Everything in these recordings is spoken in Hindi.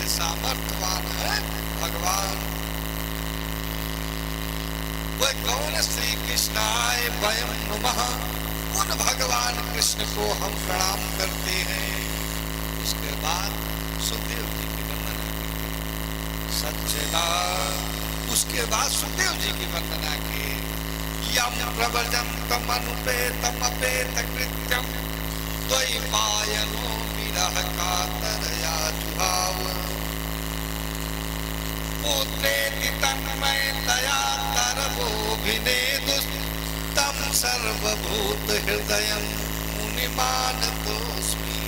सामर्थ्यवान है भगवान। वह कौन? श्री कृष्णाय वयम नमः। उन भगवान कृष्ण को हम प्रणाम करते हैं। उसके बाद सुखदेव जी की वंदना की। सच्चिदानंद। उसके बाद सुखदेव जी की वंदना की। यम प्रव्रजन्तम अनुपेतम अपेत कृत्यम द्वैपायनो विरह कातरया जुहाव। पुत्रेति तन्मयतया तरवोऽभिनेदुस्तं सर्वभूत हृदयं मुनिमानतोऽस्मि।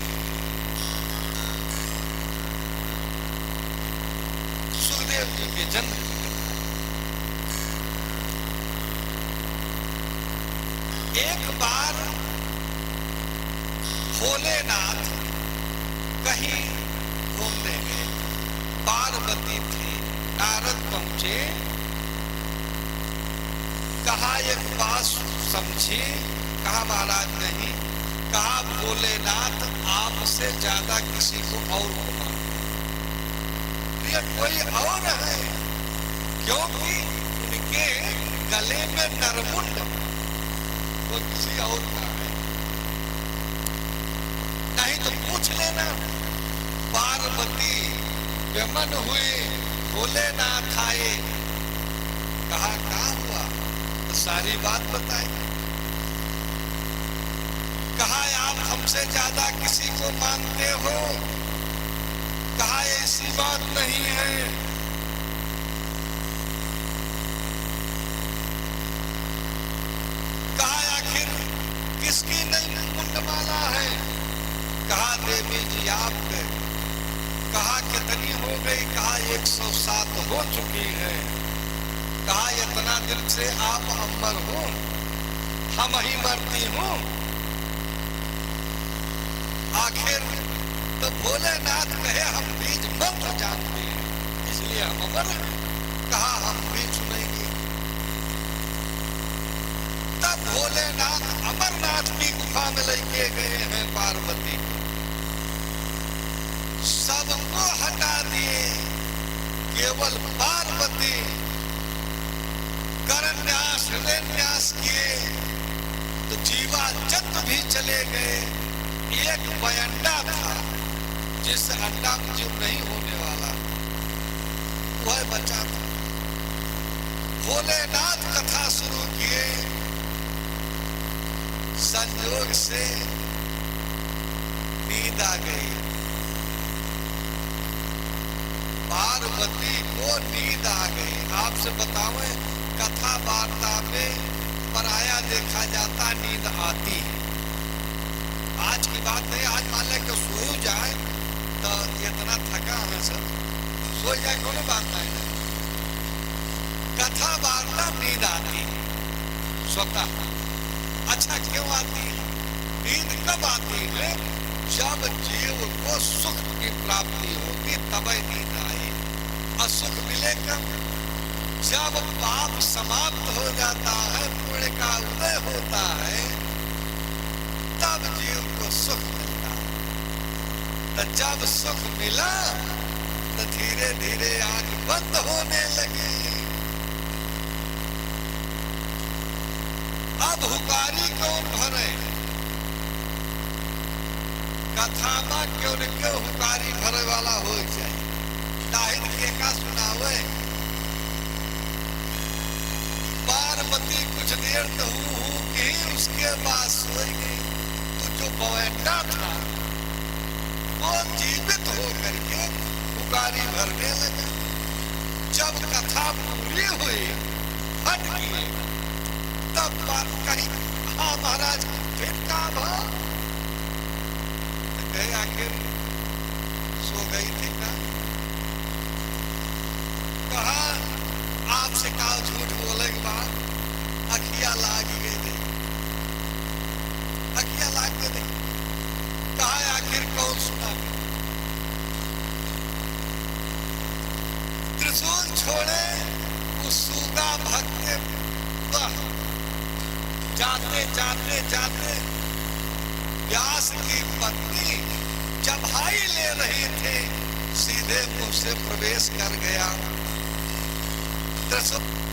सुखदेव जी के जन्म की कथा। एक बार भोलेनाथ कहीं घूमने गए। पार्वती थी, नारद पहुंचे। कहा एक बात समझिए। कहा महाराज नहीं। कहा भोलेनाथ आपसे ज्यादा किसी को और को मानते। ये कोई और है, क्योंकि उनके गले में नरमुंड वो किसी और का है। नहीं तो पूछ लेना। पार्वती विमन हुए, भोलेनाथ आए। कहा क्या हुआ? तो सारी बात बताई। कहा आप हमसे ज्यादा किसी को मानते हो? कहा ऐसी बात नहीं है। कहा आखिर किसकी नई मुंडमाला है? कहा देवी जी आपके। कहा कितनी हो गई? कहा 107 हो चुकी है। कहा इतना दिन से आप अमर हो, हम ही मरती हूं। आखिर तो भोलेनाथ कहे हम बीज मंत्र जानते हैं, इसलिए हम अमर हैं। कहा हम भी सुनेंगे। तब भोलेनाथ अमरनाथ की गुफा में लेके गए हैं पार्वती को। सबको हटा दिए, केवल पार्वती करन्यास हृदयन्यास किए तो जीवा जंतु भी चले गए। एक बयंडा था जिससे अंडा जीव नहीं होने वाला, वह बचा था। भोलेनाथ कथा शुरू किए। संयोग से नींद आ गई। पार्वती को नींद आ गई। आपसे बताऊं, कथा वार्ता में पराया देखा जाता, नींद आती है। आज की बात नहीं। आज मान लें कि सो जाए तो इतना थका है सर, सो जाए कोनो बात नहीं। कथा वार्ता नींद आती है स्वतः। अच्छा क्यों आती है? नींद कब आती है? जब जीव को सुख की प्राप्ति होती तब नींद आए। असुख मिले कब? जब पाप समाप्त हो जाता है, पुण्य का उदय होता है, तब जीव को सुख मिलता है। तो जब सुख मिला तो धीरे धीरे आंख बंद होने लगी। अब हुकारी कौन भरे? कथा में क्यों न क्यों हुकारी भरे वाला हो जाए। दाहिर के का सुनावे। पार्वती कुछ देर तो कि उसके बाद सोई गई। तो जो बवैंडा था वो जीवित होकर के हुकारी भरने लगा। जब कथा पूरी हुई, हट गई, तब बात कही हाँ महाराज फिर काम हो। कहे आखिर सो गई थी ना? कहा आपसे कहा झूठ बोले के बाद अखिया लाग गई थी। अखिया लाग गई थी। कहा आखिर कौन सुना? त्रिशूल छोड़े उस सूगा भक्त जाते जाते जाते व्यास की पत्नी जब भाई ले रही थे, सीधे मुंह से प्रवेश कर गया।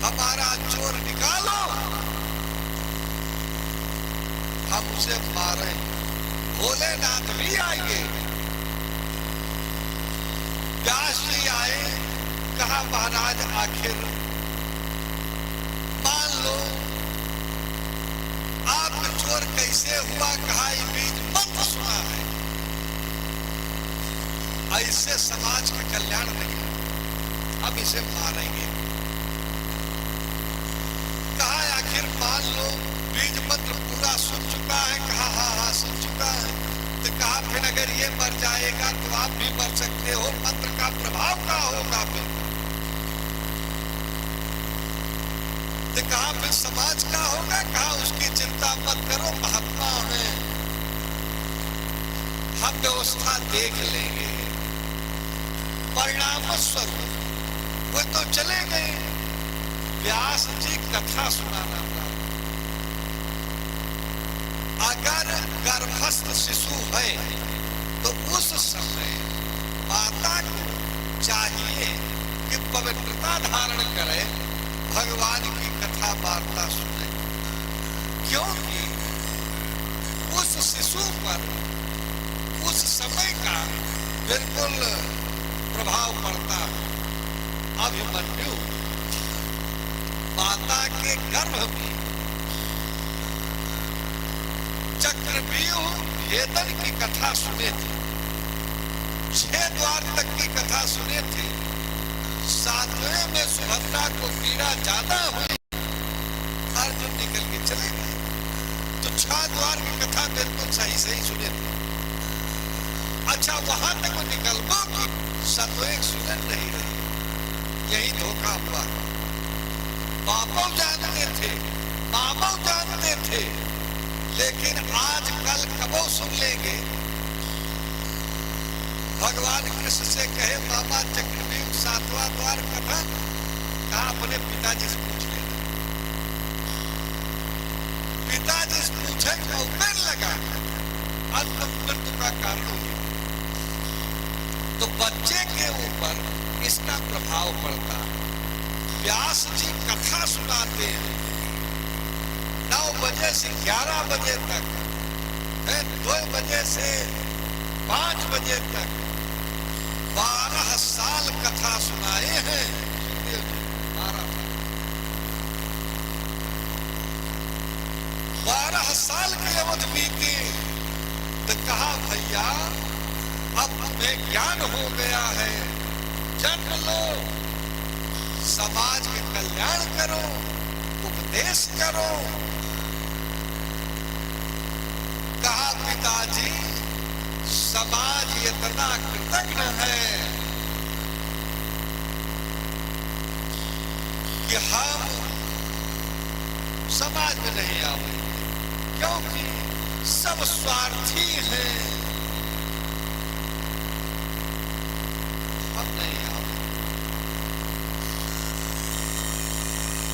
हमारा चोर निकालो, हम उसे मारे। भोलेनाथ भी आएंगे। व्यास जी आए, कहा महाराज आखिर मान लो आप चोर कैसे हुआ, कहा ये बीज मंत्र सुना है, ऐसे समाज का कल्याण नहीं, हम इसे मारेंगे। कहा आखिर मान लो बीज मंत्र पूरा सुन चुका है, कहा हाँ हाँ सुन चुका है। तो कहा फिर अगर ये मर जाएगा तो आप भी मर सकते हो, मंत्र का प्रभाव क्या होगा फिर? तो कहा फिर समाज का होगा, कहा उसकी चिंता मत करो, महात्मा है, हम व्यवस्था देख लेंगे। परिणाम स्वरूप वो तो चले गए। व्यास जी कथा सुनाना था। अगर गर्भस्थ शिशु है तो उस समय माता को चाहिए कि पवित्रता धारण करे, भगवान की कथा वार्ता सुने, क्योंकि उस शिशु पर उस समय का बिल्कुल प्रभाव पड़ता है। अभिमन्यु माता के गर्भ में चक्रव्यूह भेदन की कथा सुने थे, 6 द्वार तक की कथा सुने थे। 7वें में सुभद्रा को पीड़ा ज्यादा हुई, अर्जुन निकल के चले गए। तो 6 द्वार की कथा बिल्कुल सही सही सुने थे। अच्छा वहां तक वो निकल गो कि 7वें सुन नहीं रही, यही धोखा हुआ। बाबू जानते थे, मामू जानते थे, लेकिन आज कल कबो सुन लेंगे। भगवान कृष्ण से कहे मामा चक्रव्यूह 7वां द्वार कथा, कहा अपने पिताजी से पूछ लेना। पिताजी से पूछे तो उड़ने लगा, अंत मृत्यु का कारण हो गया। तो बच्चे के ऊपर इसका प्रभाव पड़ता है। व्यास जी कथा सुनाते हैं 9 बजे से 11 बजे तक, 2 बजे से 5 बजे तक 12 साल कथा सुनाए हैं। 12 साल की अवधि बीती। तो कहा भैया अब तुम्हें ज्ञान हो गया है, जन्म लो, समाज के कल्याण करो, उपदेश करो। कहा पिताजी समाज इतना कृतज्ञ है कि हम समाज में नहीं आएंगे, क्योंकि सब स्वार्थी हैं, हम नहीं आएंगे।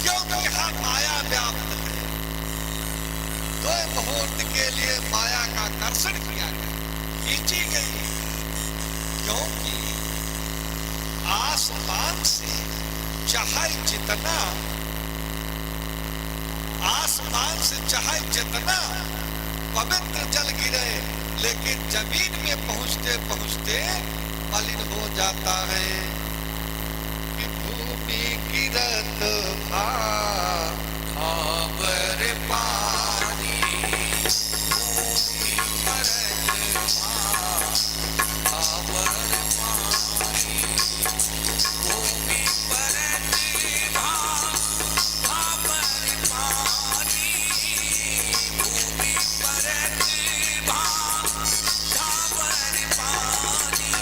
क्योंकि यहाँ माया व्याप्त है। 2 मुहूर्त के लिए माया का आकर्षण किया गया, खींची गई, क्योंकि आसमान से चाहे जितना, आसमान से चाहे जितना पवित्र जल गिरे, लेकिन जमीन में पहुंचते पहुंचते मलिन हो जाता है। कि भूमि गिरत भावर पानी, भूमि परत भावर पानी, भूमि परत भावर पानी, भूमि परत भावर पानी,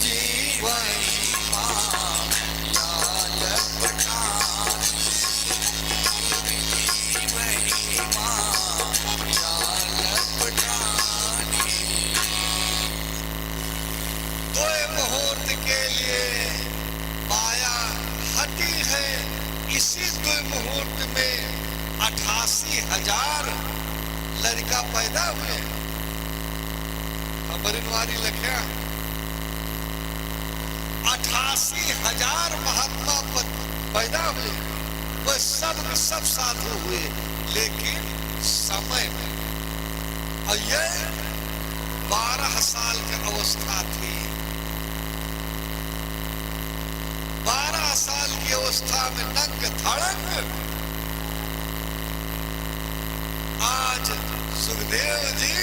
जीवन इसी 2 मुहूर्त में 88,000 लड़का पैदा हुए। अमरिनवारी लख्या 88,000 महात्मा पैदा हुए, वह सब साधु हुए, लेकिन समय में। और ये 12 साल की अवस्था थी। 12 साल की अवस्था में नंग धड़ंग आज सुखदेव जी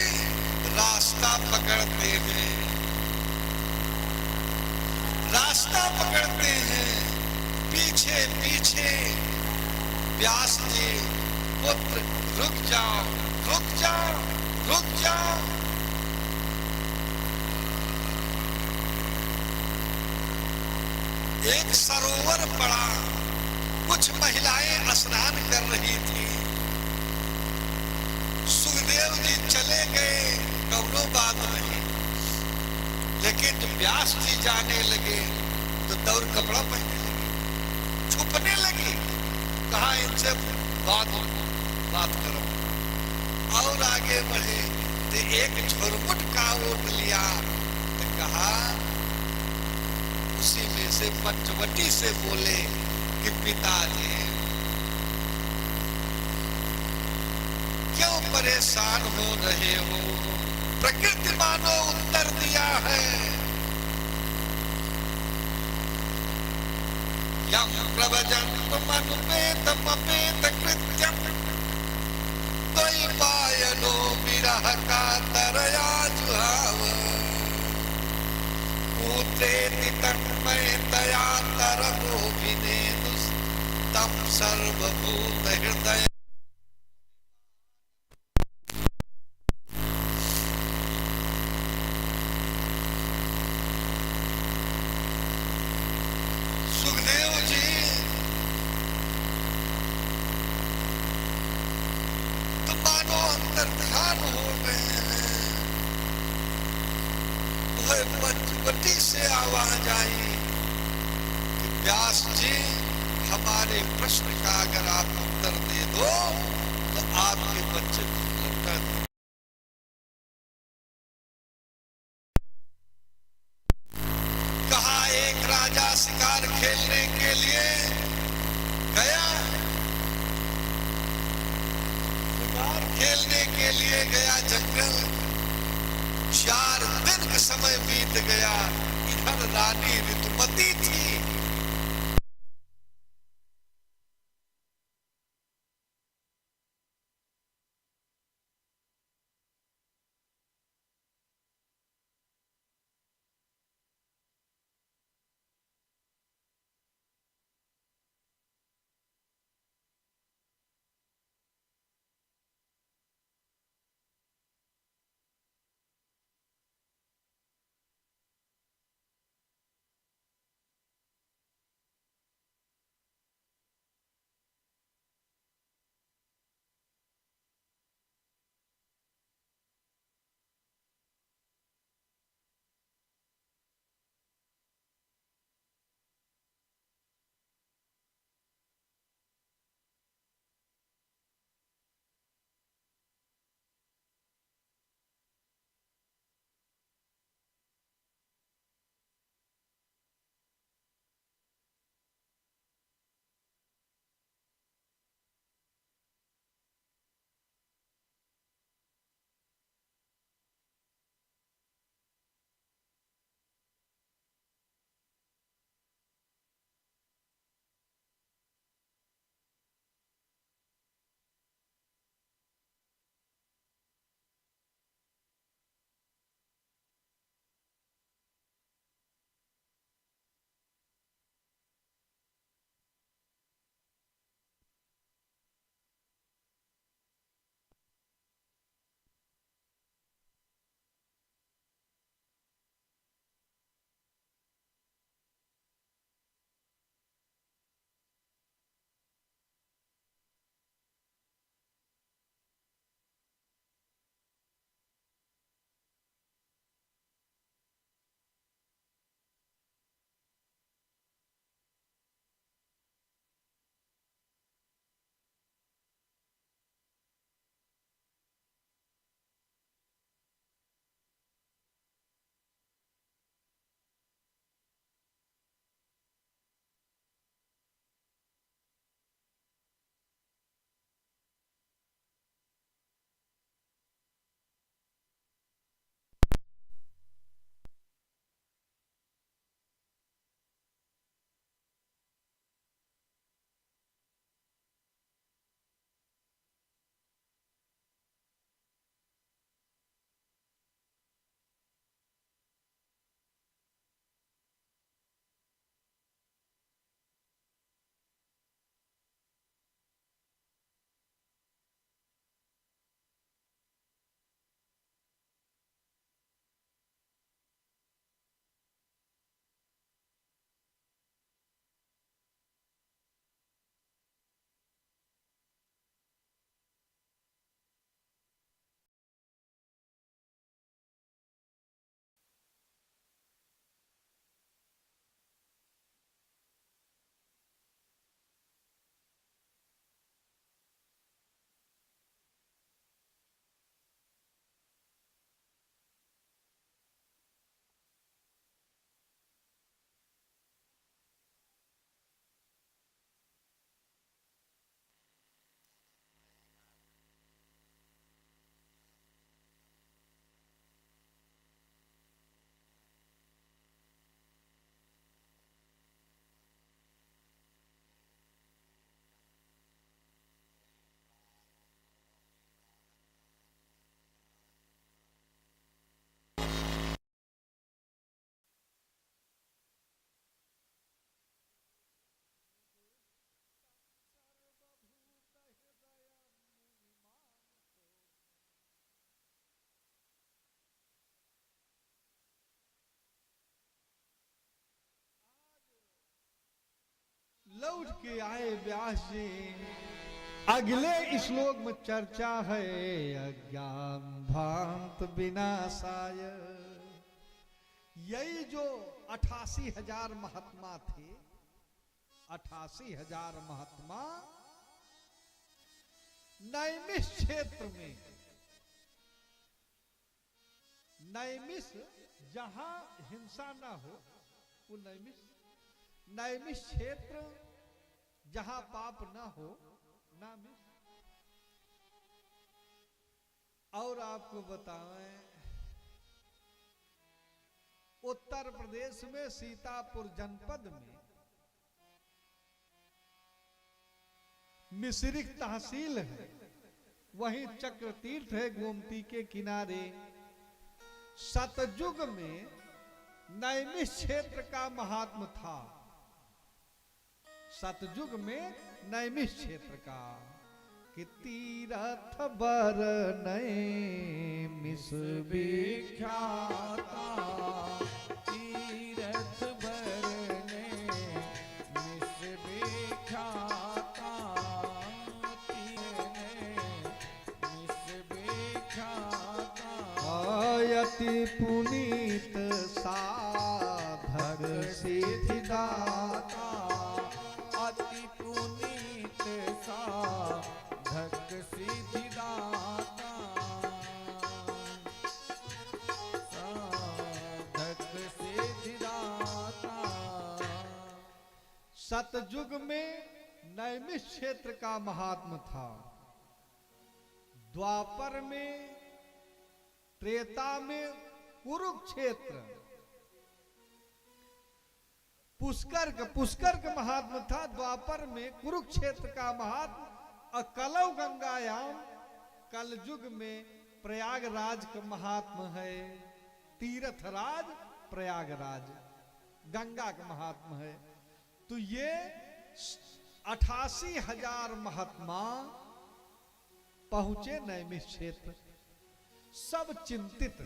रास्ता पकड़ते हैं, रास्ता पकड़ते हैं। पीछे पीछे व्यास जी, पुत्र रुक जाओ, रुक जाओ, रुक जाओ। एक सरोवर पड़ा, कुछ महिलाएं स्नान कर रही थी। सुखदेव जी चले गए, कौनो बात नहीं, लेकिन जब व्यास जी जाने लगे तो दौड़ कपड़ा पहनने लगे, छुपने लगी। कहा इनसे बात करो। और आगे बढ़े तो एक झुरमुट का ओट लिया, तो कहा, उसी में से पंचवटी से बोले कि पिताजी क्यों परेशान हो रहे हो? प्रकृति मानो उत्तर दिया है, यम प्रवजन्मनुपेतमपेत कृत्यम द्वैपायनो विरह कातरया जुहाव पूत्रेति तन्मयतया तरगोभिनेदुस्तं सर्वभूत हृदय। पंचवटी से आवाज आई कि व्यास जी, हमारे प्रश्न का अगर आप उत्तर दे दो तो आपके बच्चे को लौटा दो। कहा, एक राजा शिकार खेलने के लिए गया, शिकार खेलने के लिए गया जंगल। 4 दिन का समय बीत गया, इधर रानी ऋतुमती थी। लौट के आए व्यास जी। अगले श्लोक में चर्चा है अज्ञान भ्रांत विनाशाय। यही जो 88,000 महात्मा थे, 88,000 महात्मा नैमिष क्षेत्र में, नैमिष जहां हिंसा ना हो वो नैमिष क्षेत्र, जहां पाप ना हो नामिष। और आपको बताएं, उत्तर प्रदेश में सीतापुर जनपद में मिश्रिक तहसील है, वहीं चक्र तीर्थ है गोमती के किनारे। सतयुग में नैमिष क्षेत्र का महात्म था, सतयुग में नैमिष क्षेत्र का। कि तीरथ बर नैमिष विख्याता, तीरथ बर नैमिष विख्याता, नैमिष विख्याता। अति पुनीत साधक सिद्धिदाता, अति पुनीत साधक सिद्धिदाता, साधक सिद्धिदाता। सतयुग में नैमिष क्षेत्र का महात्म था, द्वापर में, त्रेता में कुरुक्षेत्र, पुष्कर का महात्म था, द्वापर में कुरुक्षेत्र का महात्म। कलौ गंगायाम, कलयुग में प्रयागराज का महात्म है, तीर्थराज प्रयागराज गंगा का महात्म है। तो ये 88,000 महात्मा पहुंचे नैमिष क्षेत्र। सब चिंतित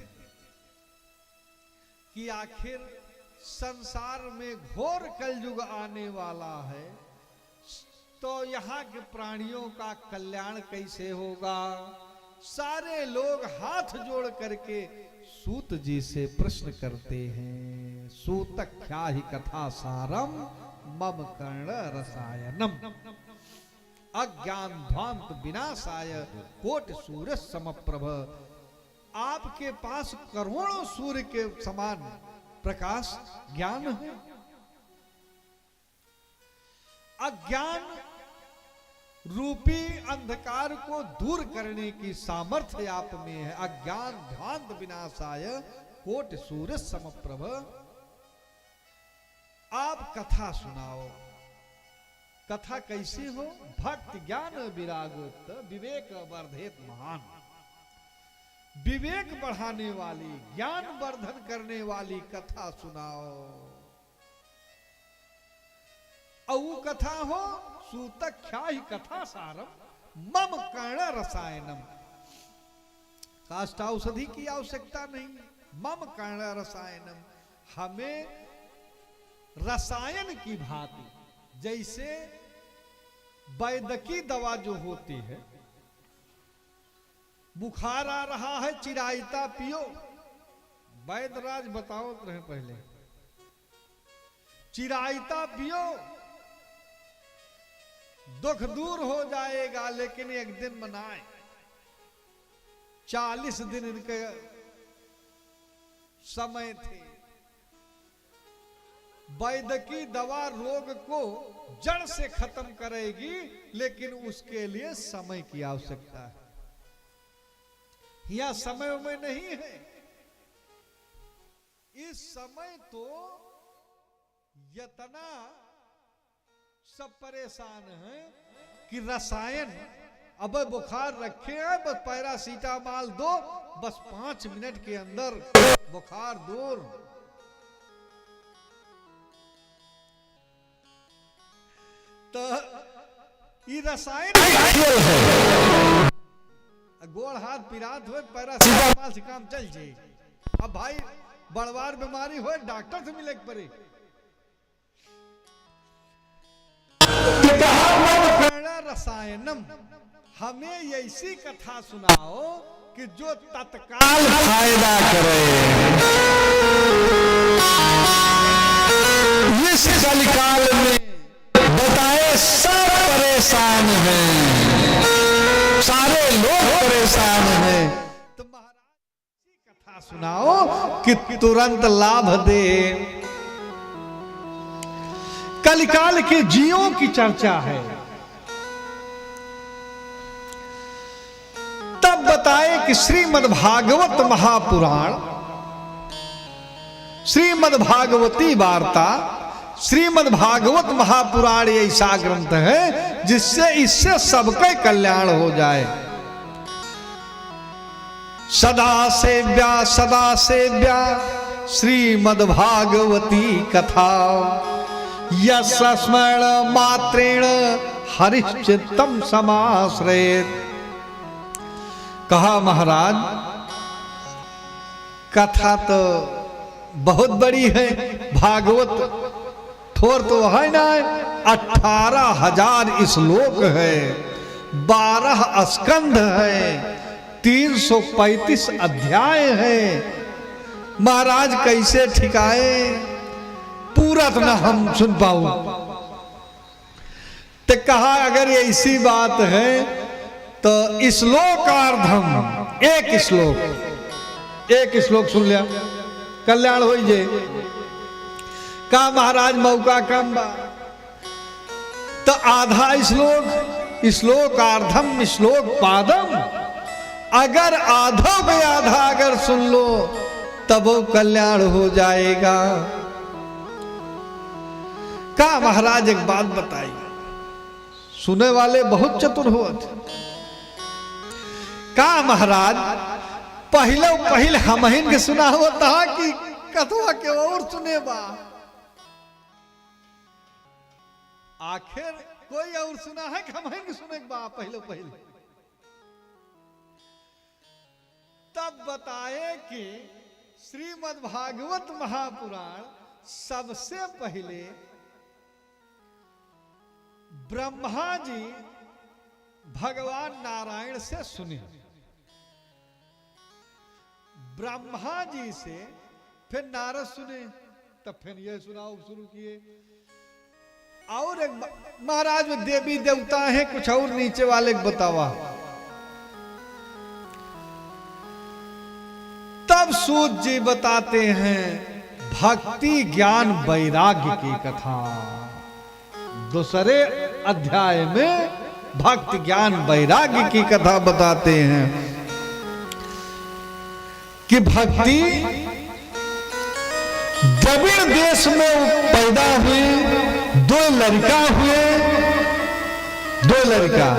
कि आखिर संसार में घोर कलयुग आने वाला है, तो यहाँ के प्राणियों का कल्याण कैसे होगा। सारे लोग हाथ जोड़ करके सूत जी से प्रश्न करते हैं। सूत क्या ही कथा सारम मम कर्ण रसायनम, अज्ञान ध्वांत विनाशाय कोटि सूर्य समप्रभ। आपके पास करोड़ों सूर्य के समान प्रकाश ज्ञान है। अज्ञान रूपी अंधकार को दूर करने की सामर्थ्य आप में है। अज्ञान ध्वांत विनाशाय कोटि सूर्य समप्रभ। आप कथा सुनाओ। कथा कैसी हो? भक्ति ज्ञान विरागोक्त विवेक वर्धेत महान। विवेक बढ़ाने वाली, ज्ञान वर्धन करने वाली कथा सुनाओ। और वो कथा हो सूतक ख्या ही कथा सारम मम कर्ण रसायनम। काष्ठौषधि की आवश्यकता नहीं, मम कर्ण रसायनम। हमें रसायन की भांति, जैसे वैद्यकीय दवा जो होती है, बुखार आ रहा है चिरायता पियो। वैद्यराज बताओ रहे पहले, चिरायता पियो दुख दूर हो जाएगा। लेकिन एक दिन मनाए, 40 दिन इनके समय थे। वैद्यकीय दवा रोग को जड़ से खत्म करेगी, लेकिन उसके लिए समय की आवश्यकता है। यह समय में नहीं है। इस समय तो इतना सब परेशान हैं कि रसायन, अब बुखार रखे हैं, बस पैरासीटामॉल दो, बस 5 मिनट के अंदर बुखार दूर। तो ये रसायन गोड़ हाथ पिरात हो, पैरासीटामॉल से काम चल जाए। अब भाई बड़वार बीमारी हो, डॉक्टर से मिले पड़े। रसायनम, हमें ऐसी कथा सुनाओ कि जो तत्काल फायदा करे। इस कलिकाल में बताए सब परेशान हैं, सारे लोग परेशान हैं, तो महाराज ऐसी कथा सुनाओ कि तुरंत लाभ दे। कलिकाल के जीवों की चर्चा है। तब बताए कि श्रीमद् भागवत महापुराण, श्रीमद् भागवती वार्ता, श्रीमद् भागवत महापुराण ऐसा ग्रंथ है जिससे इससे सबके कल्याण हो जाए। सदा सेव्या श्रीमद् भागवती कथा, यस्य स्मरण मात्रेण हरिश्चित्तम समाश्रयेत्। कहा महाराज कथा तो बहुत बड़ी है, भागवत थोर तो है ना, 18,000 श्लोक है, 12 स्कंध है, 335 अध्याय है। महाराज कैसे ठिकाए, पूरा तो ना हम सुन पाऊं। तो कहा अगर ऐसी बात है तो श्लोकार्धम, एक श्लोक सुन लिया कल्याण हो जे। का महाराज मौका कम बा तो आधा श्लोकार्धम श्लोक पादम, अगर आधा में आधा अगर सुन लो तब वो कल्याण हो जाएगा। का महाराज एक बात बताई, सुने वाले बहुत चतुर होते। का महाराज पहले हमहिन के सुना होता कि कथवा के और सुने बा, आखिर कोई और सुना है कि हमहिन के सुने बा पहले। तब बताए कि श्रीमद् भागवत महापुराण सबसे पहले ब्रह्मा जी भगवान नारायण से सुने, ब्रह्मा जी से फिर नारद सुने, तब फिर ये सुनाओ शुरू किए। और एक महाराज में देवी देवता है, कुछ और नीचे वाले बतावा। तब सूत जी बताते हैं भक्ति ज्ञान वैराग्य की कथा। दूसरे अध्याय में भक्ति ज्ञान वैराग्य की कथा बताते हैं कि भक्ति द्रविड़ देश में पैदा हुई, दो लड़का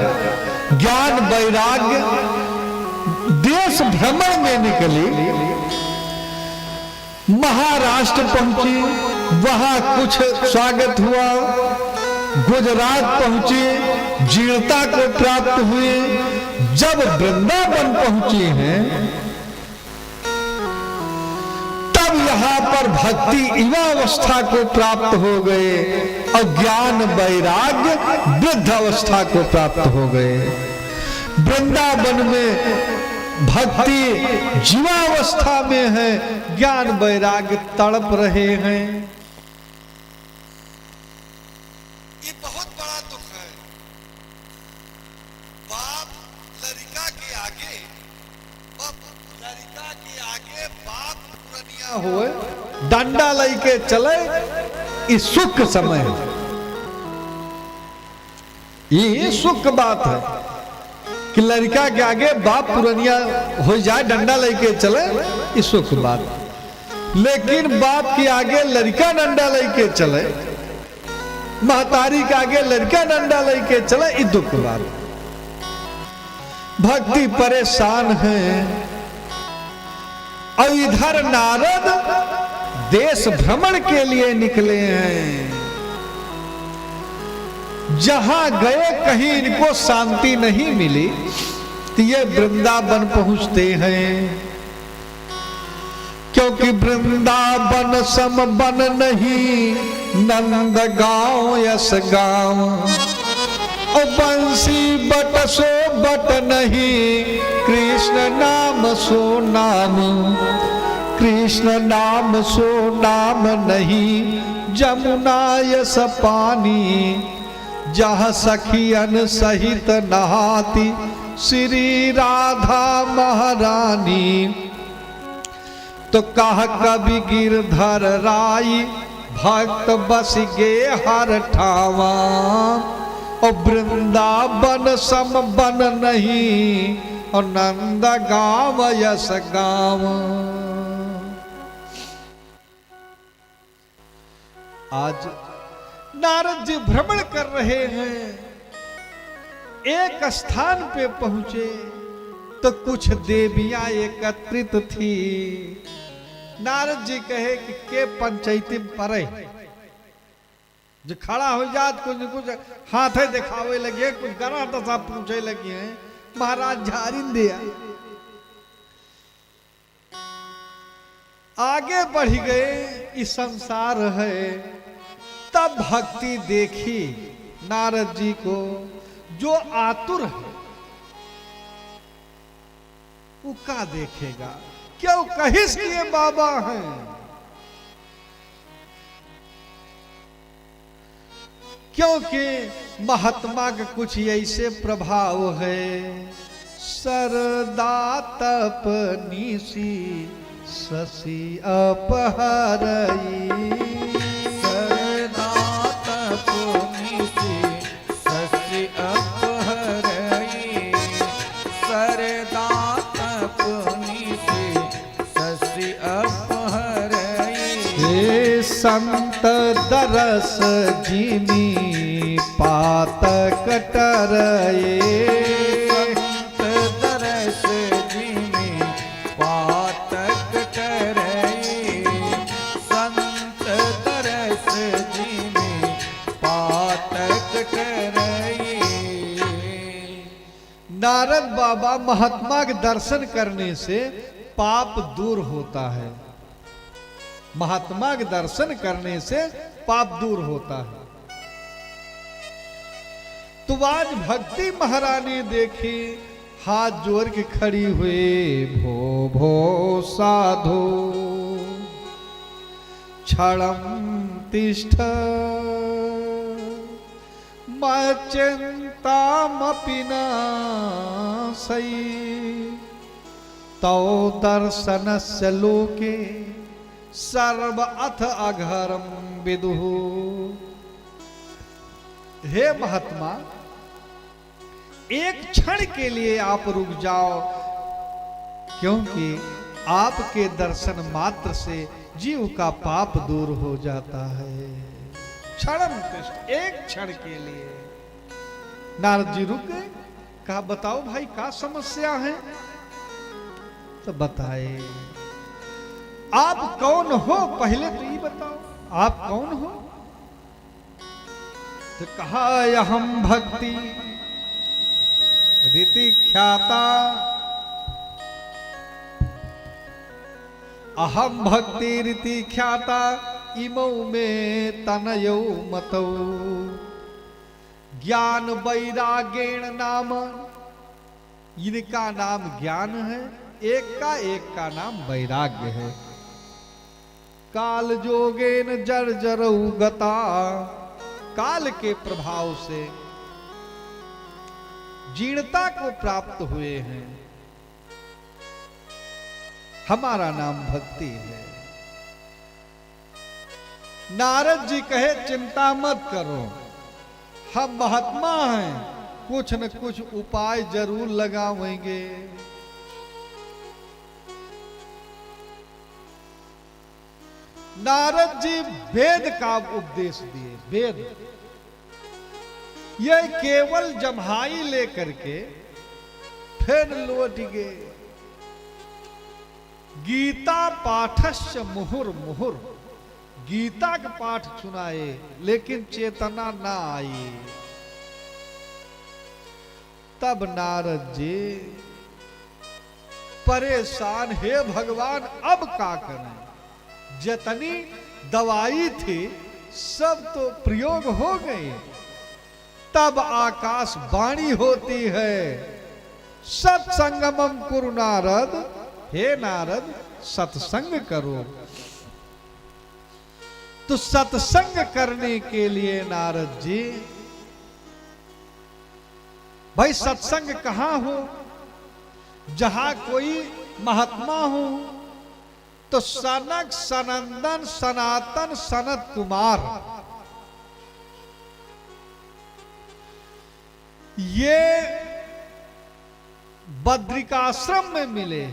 ज्ञान वैराग्य देश भ्रमण में निकली, महाराष्ट्र पहुंची, वहां कुछ स्वागत हुआ, गुजरात पहुंचे, जीर्णता को प्राप्त हुए, जब वृंदावन पहुंचे हैं तब यहां पर भक्ति युवावस्था को प्राप्त हो गए और ज्ञान वैराग्य वृद्ध अवस्था को प्राप्त हो गए। वृंदावन में भक्ति जीवावस्था में है, ज्ञान वैराग्य तड़प रहे हैं। ये बहुत बड़ा दुख है। बाप लड़का के आगे बाप पुरनिया हुए डंडा लेके चले, इस सुख समय है, ये सुख बात है कि लड़का के आगे बाप पुरनिया हो जाए, डंडा लेके चले, ये सुख बात। लेकिन बाप के आगे लड़का डंडा लेके चले, महतारी के आगे लड़का डंडा लेके चले, ये दुख बात। भक्ति परेशान है। और इधर नारद देश भ्रमण के लिए निकले हैं, जहां गए कहीं इनको शांति नहीं मिली तो ये वृंदावन पहुंचते हैं, क्योंकि वृंदावन सम बन नहीं, नंद गांव यस गांव, और मुसीबत सो बट नहीं, कृष्ण नाम सो नाम, कृष्ण नाम सो नाम नहीं। जमुना यस पानी, जहाँ सखियन सहित नहाती, श्री राधा महारानी। तो कह कवि गिरधर राई, भक्त बस गे हर ठावा। और वृंदावन सम बन नहीं, और नंद गाँव यस गाँव। आज नारद जी भ्रमण कर रहे हैं, एक स्थान पे पहुंचे तो कुछ देवियां एकत्रित थी। नारद जी कहे कि के पंचायती परे जो खड़ा हो जात, कुछ कुछ हाथे दिखावे लगे, कुछ गरा दशा पूछे लगे हैं, महाराज झारिन दिया। आगे बढ़ गए, इस संसार है। तब भक्ति देखी नारद जी को, जो आतुर है वो क्या देखेगा, क्यों कहिस किए बाबा हैं। क्योंकि महात्मा का कुछ ऐसे प्रभाव है, सरदा तपनीसी शशि अपहरई। सरदा तपनीसी शशि अपहरई, सरदा तपनीसी शशि अपहरई। हे संत दरस जिनी पातक टरए, संत दरस जिनी पातक टरए, संत दरस जिनी पातक टरए। नारद बाबा महात्मा के दर्शन करने से पाप दूर होता है, महात्मा के दर्शन करने से पाप दूर होता है। तो आज भक्ति महारानी देखी, हाथ जोड़ के खड़ी हुई, भो भो साधो क्षणम तिष्ठ, मचिंतामपि नासई। तौ दर्शनस्य लोके सर्व अथ अघरम विदुः। हे महात्मा, एक क्षण के लिए आप रुक जाओ, क्योंकि आपके दर्शन मात्र से जीव का पाप दूर हो जाता है। क्षणम तिष्ठ, एक क्षण के लिए। नारद जी रुक गए, कहा बताओ भाई क्या समस्या है। तो बताए, आप कौन हो, पहले तो ये बताओ आप कौन हो। तो कहा अहम भक्ति रीति ख्याता, अहम भक्ति रीति ख्याता, इमौ में तनयो मतौ। ज्ञान वैरागेण नाम, इनका नाम ज्ञान है, एक का नाम वैराग्य है। काल जोगेन जर जरऊ गता, काल के प्रभाव से जीर्णता को प्राप्त हुए हैं। हमारा नाम भक्ति है। नारद जी कहे चिंता मत करो, हम महात्मा हैं, कुछ न कुछ उपाय जरूर लगावेंगे। नारद जी वेद का उपदेश दिए। वेद ये केवल जम्हाई लेकर के फिर लौट गए। गीता पाठस्य मुहुर मुहुर, गीता का पाठ सुनाए लेकिन चेतना ना आई। तब नारद जी परेशान, हे भगवान अब क्या करें, जितनी दवाई थी सब तो प्रयोग हो गई, तब आकाश वाणी होती है, सत्संगमम कुरु नारद, हे नारद सत्संग करो। तो सत्संग करने के लिए नारद जी, भाई सत्संग कहां हो? जहां कोई महात्मा हो, तो सनक सनंदन सनातन सनत कुमार ये बद्रिकाश्रम में मिले,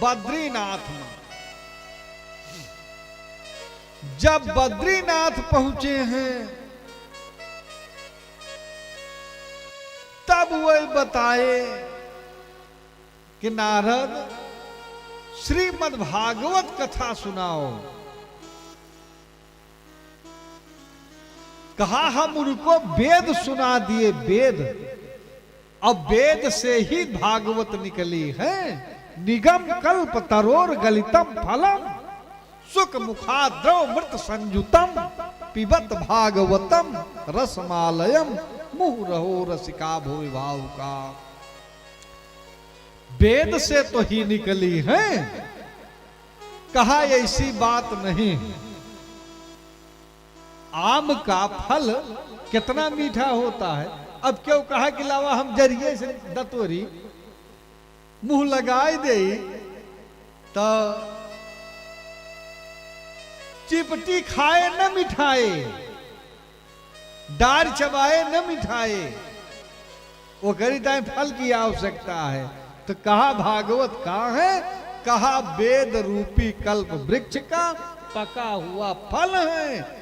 बद्रीनाथ में। जब बद्रीनाथ पहुंचे हैं, तब वह बताए कि नारद श्रीमद् भागवत कथा सुनाओ। कहा हम उनको वेद सुना दिए, वेद। अब वेद से ही भागवत निकली है। निगम कल्प तरोर गलितम फलम, सुख मुखाद्रव मृत संयुतम, पिबत भागवतम रसमालयम, मुह रहो रसिका भोय भाव का। वेद से तो ही निकली है। कहा ऐसी बात नहीं। आम का फल कितना मीठा होता है। अब क्यों कहा कि लावा हम जरिए से दतोरी मुंह लगाए दे, तो चिपटी खाए न मिठाए, डार चबाए न मिठाए, वो करीता फल की आवश्यकता है। तो कहा भागवत कहाँ है? कहा वेद रूपी कल्प वृक्ष का पका हुआ फल है,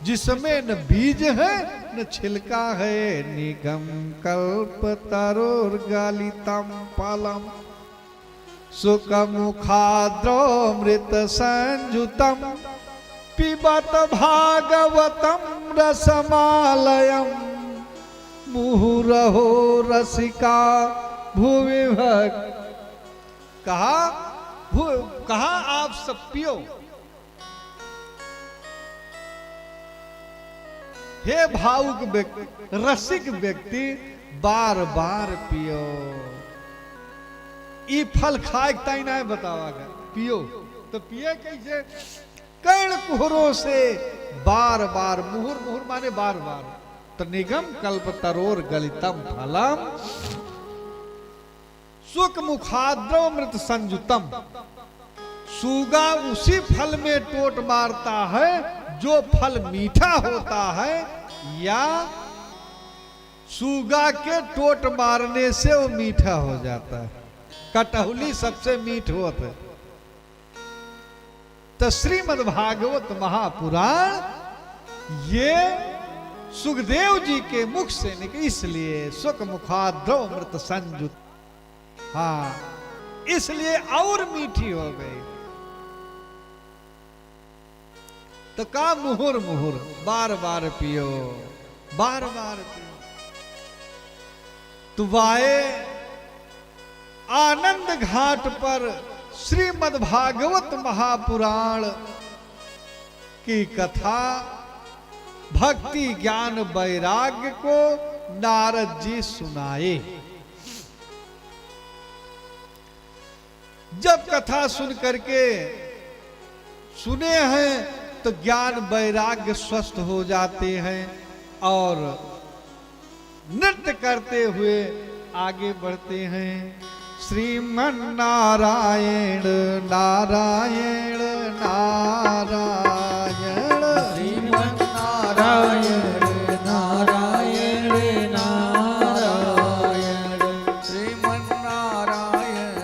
जिसमें न बीज है न छिलका है। निगम कल्प तरोर गलितम फलम, सुख मुखाद्रमृत संयुतम, पिबत भागवतम रसमालयम, मुहुरहो रसिका भूमि भक्त। कहा आप सब पियो, हे भावुक व्यक्ति, रसिक व्यक्ति, बार बार पियो। ई फल खाए ताई ना बतावागा, पियो। तो पिए कैसे? कर्ण कुहरों से बार बार, मुहुर मुहुर माने बार बार। तो निगम कल्प तरोर गलितम फलम, सुख मुखाद्रव मृत संयुतम। सूगा उसी फल में टोट मारता है जो फल मीठा होता है, या सूगा के टोट मारने से वो मीठा हो जाता है। कटहुली सबसे मीठ होता है। तो श्रीमद् भागवत महापुराण ये सुखदेव जी के मुख से निकले, इसलिए सुख मुखाद्रव मृत संयुत। हाँ, इसलिए और मीठी हो गई। तो का मुहुर मुहुर बार बार पियो, बार बार पियो। तो वाए आनंद घाट पर श्रीमद् भागवत महापुराण की कथा भक्ति ज्ञान वैराग्य को नारद जी सुनाए। जब कथा सुन करके सुने हैं तो ज्ञान वैराग्य स्वस्थ हो जाते हैं और नृत्य करते हुए आगे बढ़ते हैं। श्रीमन नारायण नारायण नारायण, श्रीमन नारायण नारायण नारायण, श्रीमन नारायण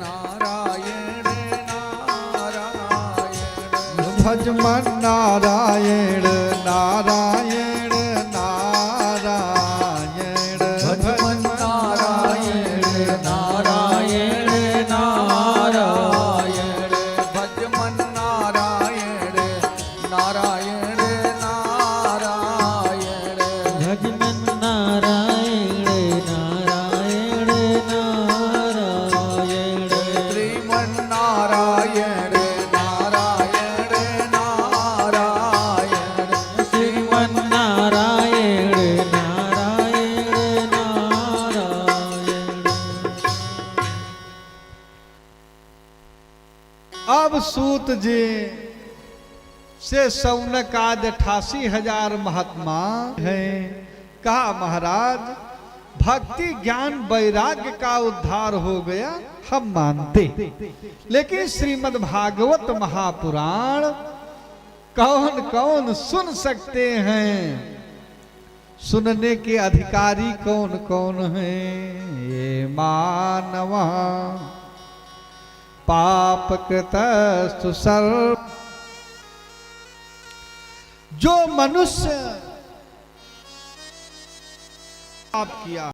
नारायण नारायण, भजमन नारायण नारायण नारायण, भजमन नारायण नारायण नारायण, भजमन नारायण नारायण नारायण, भजमन नारायण नारायण नारायण, श्रीमन नारायण नारायण नारायण, श्रीमन सूत जी से सौनक आज 88,000 महात्मा हैं। कहा महाराज भक्ति ज्ञान वैराग्य का उद्धार हो गया, हम मानते, लेकिन श्रीमद् भागवत महापुराण कौन कौन सुन सकते हैं? सुनने के अधिकारी कौन कौन हैं? ये मानवा पाप कृतस्तु सर्व, जो मनुष्य पाप किया